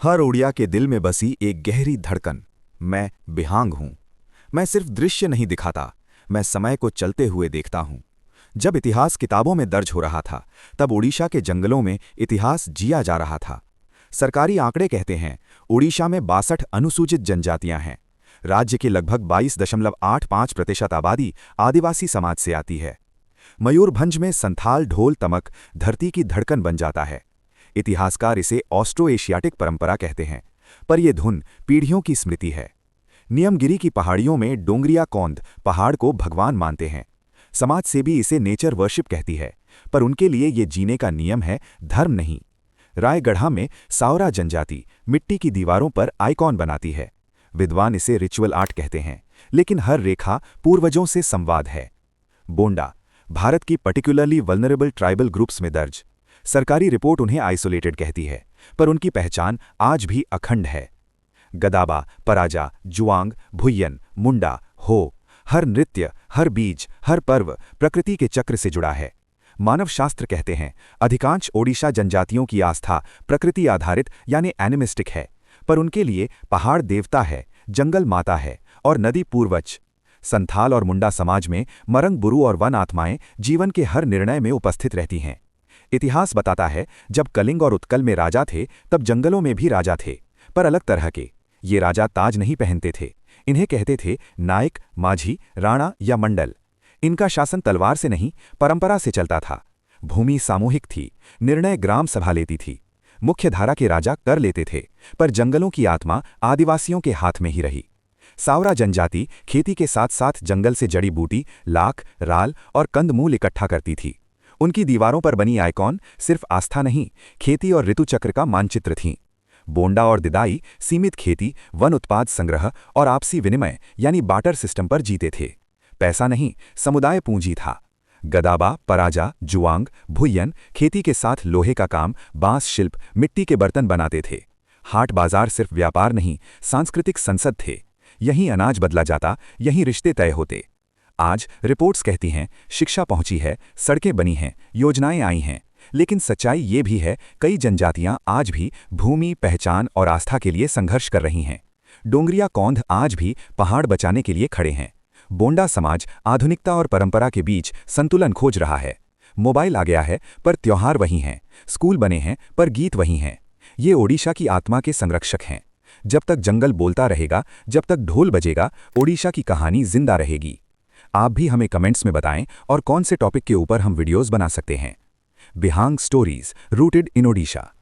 हर ओडिया के दिल में बसी एक गहरी धड़कन। मैं बिहांग हूं। मैं सिर्फ दृश्य नहीं दिखाता, मैं समय को चलते हुए देखता हूं। जब इतिहास किताबों में दर्ज हो रहा था, तब ओडिशा के जंगलों में इतिहास जिया जा रहा था। सरकारी आंकड़े कहते हैं, ओडिशा में 62 अनुसूचित जनजातियां हैं। राज्य की लगभग 22.85% आबादी आदिवासी समाज से आती है। मयूरभंज में संथाल ढोल तमक धरती की धड़कन बन जाता है। इतिहासकार इसे ऑस्ट्रो एशियाटिक परंपरा कहते हैं, पर यह धुन पीढ़ियों की स्मृति है। नियमगिरी की पहाड़ियों में डोंगरिया कौंद पहाड़ को भगवान मानते हैं। समाज से भी इसे नेचर वर्शिप कहती है, पर उनके लिए ये जीने का नियम है, धर्म नहीं। रायगढ़ा में सावरा जनजाति मिट्टी की दीवारों पर आइकॉन बनाती है। विद्वान इसे रिचुअल आर्ट कहते हैं, लेकिन हर रेखा पूर्वजों से संवाद है। बोंडा भारत की पर्टिकुलरली वल्नरेबल ट्राइबल ग्रुप्स में दर्ज। सरकारी रिपोर्ट उन्हें आइसोलेटेड कहती है, पर उनकी पहचान आज भी अखंड है। गदाबा, पराजा, जुआंग, भुय्यन, मुंडा, हो, हर नृत्य, हर बीज, हर पर्व प्रकृति के चक्र से जुड़ा है। मानव शास्त्र कहते हैं, अधिकांश ओडिशा जनजातियों की आस्था प्रकृति आधारित यानी एनिमिस्टिक है, पर उनके लिए पहाड़ देवता है, जंगल माता है और नदी पूर्वज। संथाल और मुंडा समाज में मरंग बुरु और वन आत्माएं जीवन के हर निर्णय में उपस्थित रहती हैं। इतिहास बताता है, जब कलिंग और उत्कल में राजा थे, तब जंगलों में भी राजा थे, पर अलग तरह के। ये राजा ताज नहीं पहनते थे, इन्हें कहते थे नायक, माझी, राणा या मंडल। इनका शासन तलवार से नहीं, परंपरा से चलता था। भूमि सामूहिक थी, निर्णय ग्राम सभा लेती थी। मुख्यधारा के राजा कर लेते थे, पर जंगलों की आत्मा आदिवासियों के हाथ में ही रही। सावरा जनजाति खेती के साथ साथ जंगल से जड़ी बूटी, लाख, राल और कंदमूल इकट्ठा करती थी। उनकी दीवारों पर बनी आइकॉन सिर्फ आस्था नहीं, खेती और ऋतुचक्र का मानचित्र थीं। बोंडा और दिदाई सीमित खेती, वन उत्पाद संग्रह और आपसी विनिमय यानी बार्टर सिस्टम पर जीते थे। पैसा नहीं, समुदाय पूंजी था। गदाबा, पराजा, जुआंग, भुय्यन खेती के साथ लोहे का काम, बांस शिल्प, मिट्टी के बर्तन बनाते थे। हाट बाजार सिर्फ व्यापार नहीं, सांस्कृतिक संसद थे। यहीं अनाज बदला जाता, यहीं रिश्ते तय होते। आज रिपोर्ट्स कहती हैं, शिक्षा पहुंची है, सड़कें बनी हैं, योजनाएं आई हैं, लेकिन सच्चाई ये भी है, कई जनजातियां आज भी भूमि, पहचान और आस्था के लिए संघर्ष कर रही हैं। डोंगरिया कौंध आज भी पहाड़ बचाने के लिए खड़े हैं। बोंडा समाज आधुनिकता और परंपरा के बीच संतुलन खोज रहा है। मोबाइल आ गया है, पर त्योहार वही हैं, स्कूल बने हैं, पर गीत वही हैं। ये ओडिशा की आत्मा के संरक्षक हैं। जब तक जंगल बोलता रहेगा, जब तक ढोल बजेगा, ओडिशा की कहानी जिंदा रहेगी। आप भी हमें कमेंट्स में बताएं और कौन से टॉपिक के ऊपर हम वीडियोस बना सकते हैं। बिहांग स्टोरीज रूटेड इन ओडिशा।